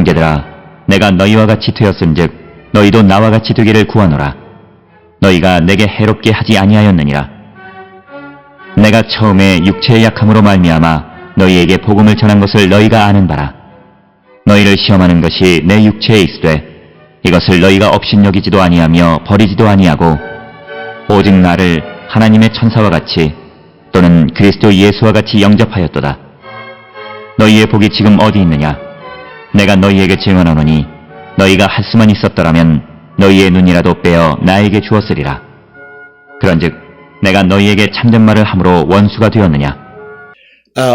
형제들아, 내가 너희와 같이 되었은즉 너희도 나와 같이 되기를 구하노라. 너희가 내게 해롭게 하지 아니하였느니라. 내가 처음에 육체의 약함으로 말미암아 너희에게 복음을 전한 것을 너희가 아는 바라. 너희를 시험하는 것이 내 육체에 있으되 이것을 너희가 업신여기지도 아니하며 버리지도 아니하고 오직 나를 하나님의 천사와 같이 또는 그리스도 예수와 같이 영접하였도다. 너희의 복이 지금 어디 있느냐? 내가 너희에게 증언하노니 너희가 할 수만 있었더라면 너희의 눈이라도 빼어 나에게 주었으리라. 그런즉 내가 너희에게 참된 말을 함으로 원수가 되었느냐?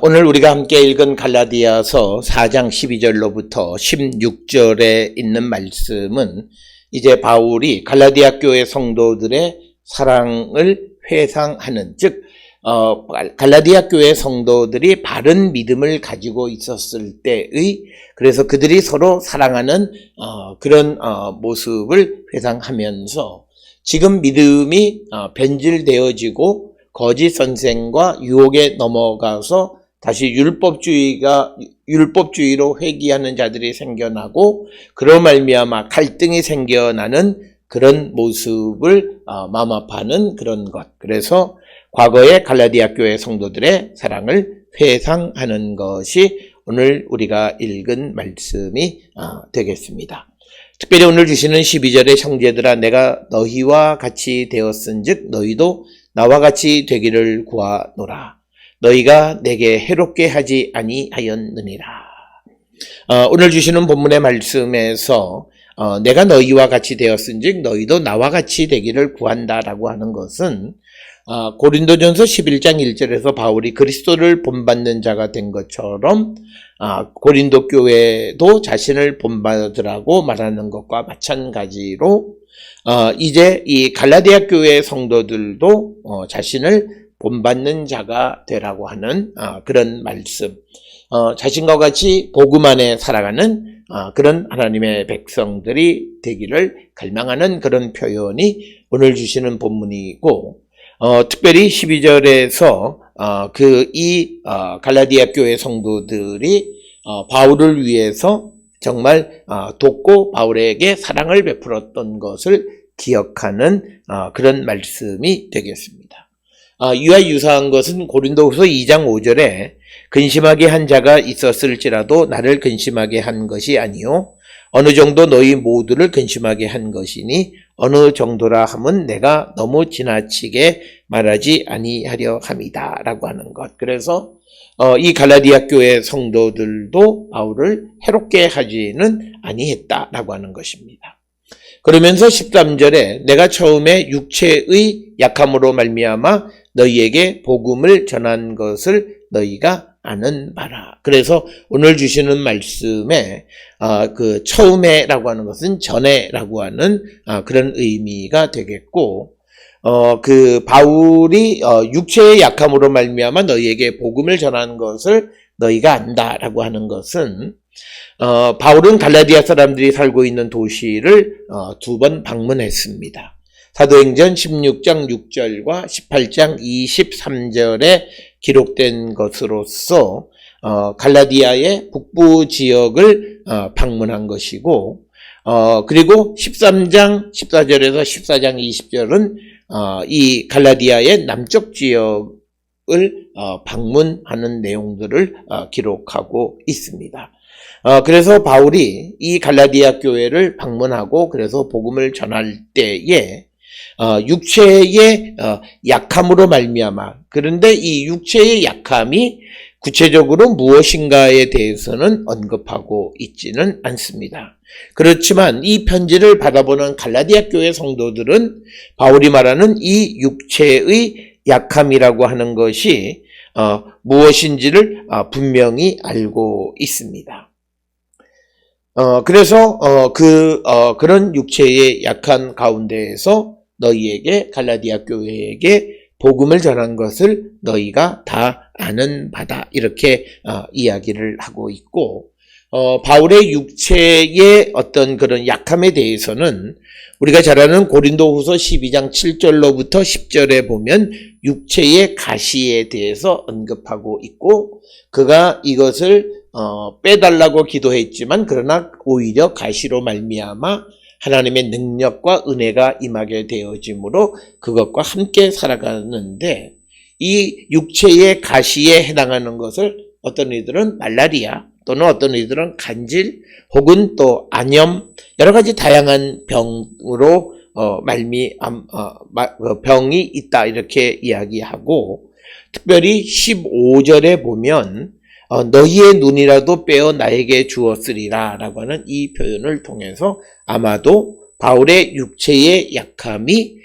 오늘 우리가 함께 읽은 갈라디아서 4장 12절로부터 16절에 있는 말씀은 이제 바울이 갈라디아 교회 성도들의 사랑을 회상하는, 즉 갈라디아 교회 성도들이 바른 믿음을 가지고 있었을 때의, 그래서 그들이 서로 사랑하는 그런 모습을 회상하면서 지금 믿음이 변질되어지고 거짓 선생과 유혹에 넘어가서 다시 율법주의로 회귀하는 자들이 생겨나고 그로 말미암아 갈등이 생겨나는 그런 모습을 마마파는 그런 것. 그래서 과거의 갈라디아 교회 성도들의 사랑을 회상하는 것이 오늘 우리가 읽은 말씀이 되겠습니다. 특별히 오늘 주시는 12절의 형제들아, 내가 너희와 같이 되었은즉 너희도 나와 같이 되기를 구하노라. 너희가 내게 해롭게 하지 아니하였느니라. 오늘 주시는 본문의 말씀에서 내가 너희와 같이 되었은즉 너희도 나와 같이 되기를 구한다라고 하는 것은 고린도전서 11장 1절에서 바울이 그리스도를 본받는 자가 된 것처럼 고린도 교회도 자신을 본받으라고 말하는 것과 마찬가지로 이제 이 갈라디아 교회 성도들도 자신을 본받는 자가 되라고 하는 그런 말씀, 자신과 같이 복음 안에 살아가는 그런 하나님의 백성들이 되기를 갈망하는 그런 표현이 오늘 주시는 본문이고, 특별히 12절에서 갈라디아 교회 성도들이 바울을 위해서 정말 돕고 바울에게 사랑을 베풀었던 것을 기억하는 그런 말씀이 되겠습니다. 이와 유사한 것은 고린도후서 2장 5절에 근심하게 한 자가 있었을지라도 나를 근심하게 한 것이 아니요 어느 정도 너희 모두를 근심하게 한 것이니 어느 정도라 함은 내가 너무 지나치게 말하지 아니하려 함이다 라고 하는 것. 그래서 이 갈라디아 교회 성도들도 바울을 해롭게 하지는 아니했다라고 하는 것입니다. 그러면서 13절에 내가 처음에 육체의 약함으로 말미암아 너희에게 복음을 전한 것을 너희가 아는 바라. 그래서 오늘 주시는 말씀에 그 처음에라고 하는 것은 전에라고 하는 그런 의미가 되겠고, 그 바울이 육체의 약함으로 말미암아 너희에게 복음을 전하는 것을 너희가 안다라고 하는 것은 바울은 갈라디아 사람들이 살고 있는 도시를 2번 방문했습니다. 사도행전 16장 6절과 18장 23절에 기록된 것으로서 갈라디아의 북부 지역을 방문한 것이고, 그리고 13장 14절에서 14장 20절은 이 갈라디아의 남쪽 지역을 방문하는 내용들을 기록하고 있습니다. 그래서 바울이 이 갈라디아 교회를 방문하고 그래서 복음을 전할 때에 육체의 약함으로 말미암아, 그런데 이 육체의 약함이 구체적으로 무엇인가에 대해서는 언급하고 있지는 않습니다. 그렇지만 이 편지를 받아보는 갈라디아 교회 성도들은 바울이 말하는 이 육체의 약함이라고 하는 것이 무엇인지를 분명히 알고 있습니다. 그래서 그런 육체의 약한 가운데에서 너희에게, 갈라디아 교회에게 복음을 전한 것을 너희가 다 아는 바다, 이렇게 이야기를 하고 있고, 바울의 육체의 어떤 그런 약함에 대해서는 우리가 잘 아는 고린도후서 12장 7절로부터 10절에 보면 육체의 가시에 대해서 언급하고 있고, 그가 이것을 빼달라고 기도했지만 그러나 오히려 가시로 말미암아 하나님의 능력과 은혜가 임하게 되어지므로 그것과 함께 살아가는데 이 육체의 가시에 해당하는 것을 어떤 이들은 말라리아 또는 어떤 이들은 간질 혹은 또 안염 여러 가지 다양한 병으로 병이 있다 이렇게 이야기하고 특별히 15절에 보면 너희의 눈이라도 빼어 나에게 주었으리라 라고 하는 이 표현을 통해서 아마도 바울의 육체의 약함이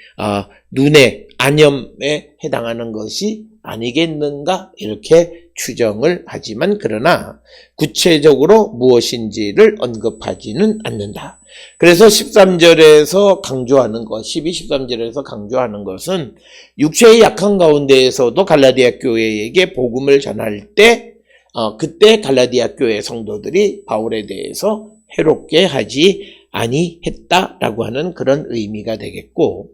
눈의 안염에 해당하는 것이 아니겠는가 이렇게 추정을 하지만 그러나 구체적으로 무엇인지를 언급하지는 않는다. 그래서 13절에서 강조하는 것, 12, 13절에서 강조하는 것은 육체의 약한 가운데에서도 갈라디아 교회에게 복음을 전할 때 그때 갈라디아 교회 성도들이 바울에 대해서 해롭게 하지 아니했다라고 하는 그런 의미가 되겠고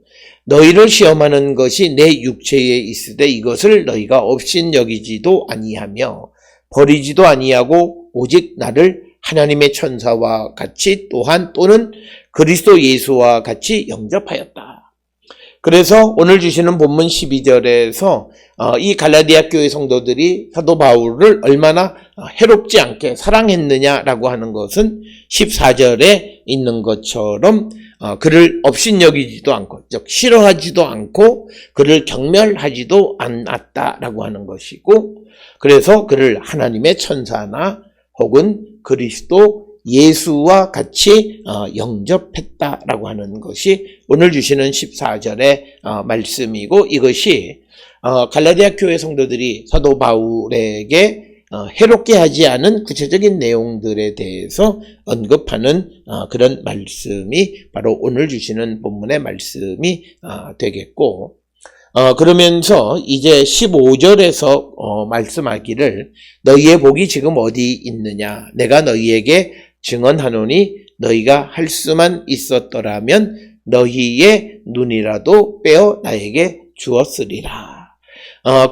너희를 시험하는 것이 내 육체에 있으되 이것을 너희가 업신여기지도 아니하며 버리지도 아니하고 오직 나를 하나님의 천사와 같이 또는 그리스도 예수와 같이 영접하였다. 그래서 오늘 주시는 본문 12절에서 이 갈라디아 교회 성도들이 사도 바울을 얼마나 해롭지 않게 사랑했느냐라고 하는 것은 14절에 있는 것처럼 그를 업신여기지도 않고 즉 싫어하지도 않고 그를 경멸하지도 않았다라고 하는 것이고 그래서 그를 하나님의 천사나 혹은 그리스도 예수와 같이 영접했다라고 하는 것이 오늘 주시는 14절의 말씀이고 이것이 갈라디아 교회 성도들이 사도 바울에게 해롭게 하지 않은 구체적인 내용들에 대해서 언급하는 그런 말씀이 바로 오늘 주시는 본문의 말씀이 되겠고 그러면서 이제 15절에서 말씀하기를 너희의 복이 지금 어디 있느냐 내가 너희에게 증언하노니 너희가 할 수만 있었더라면 너희의 눈이라도 빼어 나에게 주었으리라.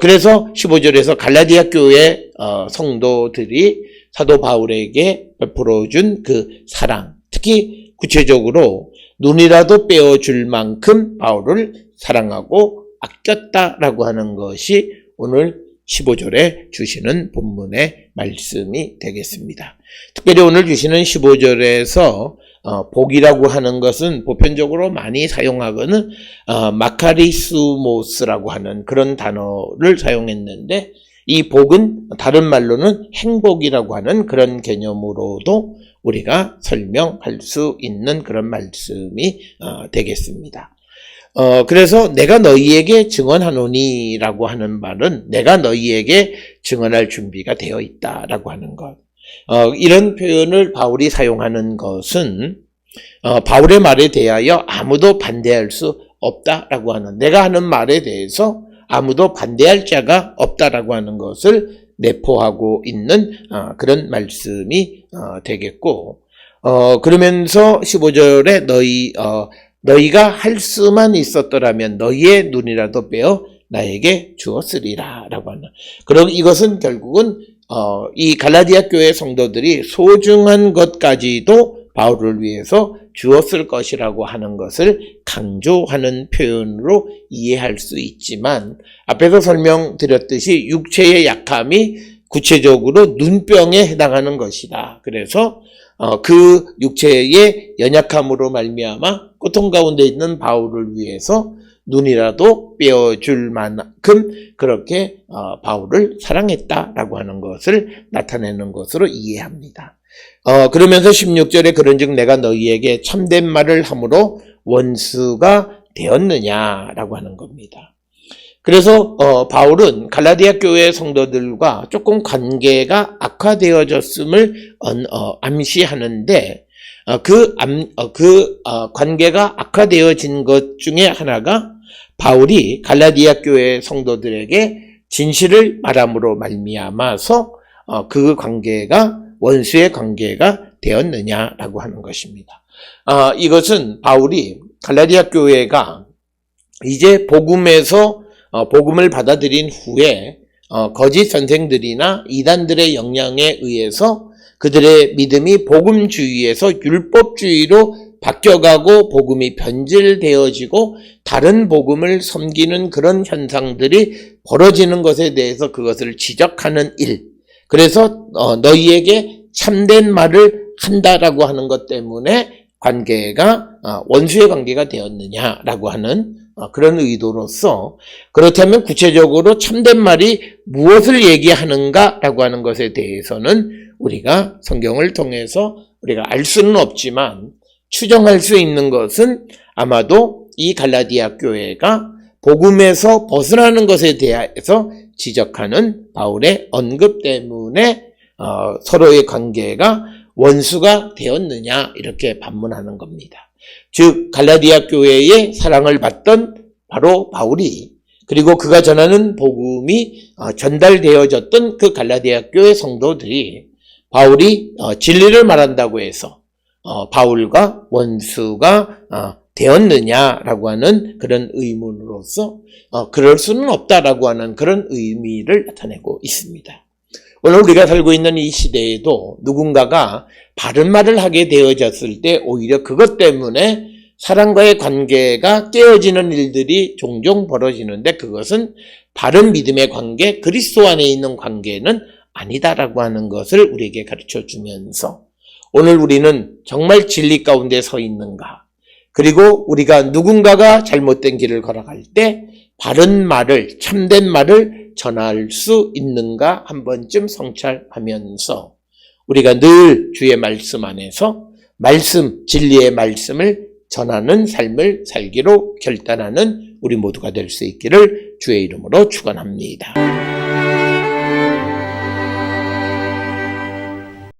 그래서 15절에서 갈라디아 교회 성도들이 사도 바울에게 베풀어준 그 사랑 특히 구체적으로 눈이라도 빼어줄 만큼 바울을 사랑하고 아꼈다라고 하는 것이 오늘 15절에 주시는 본문의 말씀이 되겠습니다. 특별히 오늘 주시는 15절에서 복이라고 하는 것은 보편적으로 많이 사용하고는 마카리스모스라고 하는 그런 단어를 사용했는데 이 복은 다른 말로는 행복이라고 하는 그런 개념으로도 우리가 설명할 수 있는 그런 말씀이 되겠습니다. 그래서 내가 너희에게 증언하노니라고 하는 말은 내가 너희에게 증언할 준비가 되어 있다라고 하는 것. 이런 표현을 바울이 사용하는 것은 바울의 말에 대하여 아무도 반대할 수 없다라고 하는 내가 하는 말에 대해서 아무도 반대할 자가 없다라고 하는 것을 내포하고 있는 그런 말씀이 되겠고 그러면서 15절에 너희가 할 수만 있었더라면 너희의 눈이라도 빼어 나에게 주었으리라 라고 하는 그럼 이것은 결국은 이 갈라디아 교회 성도들이 소중한 것까지도 바울을 위해서 주었을 것이라고 하는 것을 강조하는 표현으로 이해할 수 있지만 앞에서 설명드렸듯이 육체의 약함이 구체적으로 눈병에 해당하는 것이다. 그래서 그 육체의 연약함으로 말미암아 고통 가운데 있는 바울을 위해서 눈이라도 빼어줄 만큼 그렇게 바울을 사랑했다라고 하는 것을 나타내는 것으로 이해합니다. 그러면서 16절에 그런즉 내가 너희에게 참된 말을 함으로 원수가 되었느냐라고 하는 겁니다. 그래서 바울은 갈라디아 교회 성도들과 조금 관계가 악화되어졌음을 암시하는데 그 관계가 악화되어진 것 중에 하나가 바울이 갈라디아 교회 성도들에게 진실을 말함으로 말미암아서 그 관계가 원수의 관계가 되었느냐라고 하는 것입니다. 이것은 바울이 갈라디아 교회가 이제 복음에서 복음을 받아들인 후에 거짓 선생들이나 이단들의 영향에 의해서 그들의 믿음이 복음주의에서 율법주의로 바뀌어가고 복음이 변질되어지고 다른 복음을 섬기는 그런 현상들이 벌어지는 것에 대해서 그것을 지적하는 일. 그래서 너희에게 참된 말을 한다라고 하는 것 때문에 관계가 원수의 관계가 되었느냐라고 하는 그런 의도로서, 그렇다면 구체적으로 참된 말이 무엇을 얘기하는가라고 하는 것에 대해서는 우리가 성경을 통해서 우리가 알 수는 없지만 추정할 수 있는 것은 아마도 이 갈라디아 교회가 복음에서 벗어나는 것에 대해서 지적하는 바울의 언급 때문에 서로의 관계가 원수가 되었느냐 이렇게 반문하는 겁니다. 즉 갈라디아 교회의 사랑을 받던 바로 바울이, 그리고 그가 전하는 복음이 전달되어졌던 그 갈라디아 교회 성도들이 바울이 진리를 말한다고 해서 바울과 원수가 되었느냐라고 하는 그런 의문으로서 그럴 수는 없다라고 하는 그런 의미를 나타내고 있습니다. 오늘 우리가 살고 있는 이 시대에도 누군가가 바른 말을 하게 되어졌을 때 오히려 그것 때문에 사람과의 관계가 깨어지는 일들이 종종 벌어지는데, 그것은 바른 믿음의 관계, 그리스도 안에 있는 관계는 아니다라고 하는 것을 우리에게 가르쳐 주면서, 오늘 우리는 정말 진리 가운데 서 있는가, 그리고 우리가 누군가가 잘못된 길을 걸어갈 때 바른 말을, 참된 말을 전할 수 있는가 한 번쯤 성찰하면서 우리가 늘 주의 말씀 안에서 진리의 말씀을 전하는 삶을 살기로 결단하는 우리 모두가 될 수 있기를 주의 이름으로 축원합니다.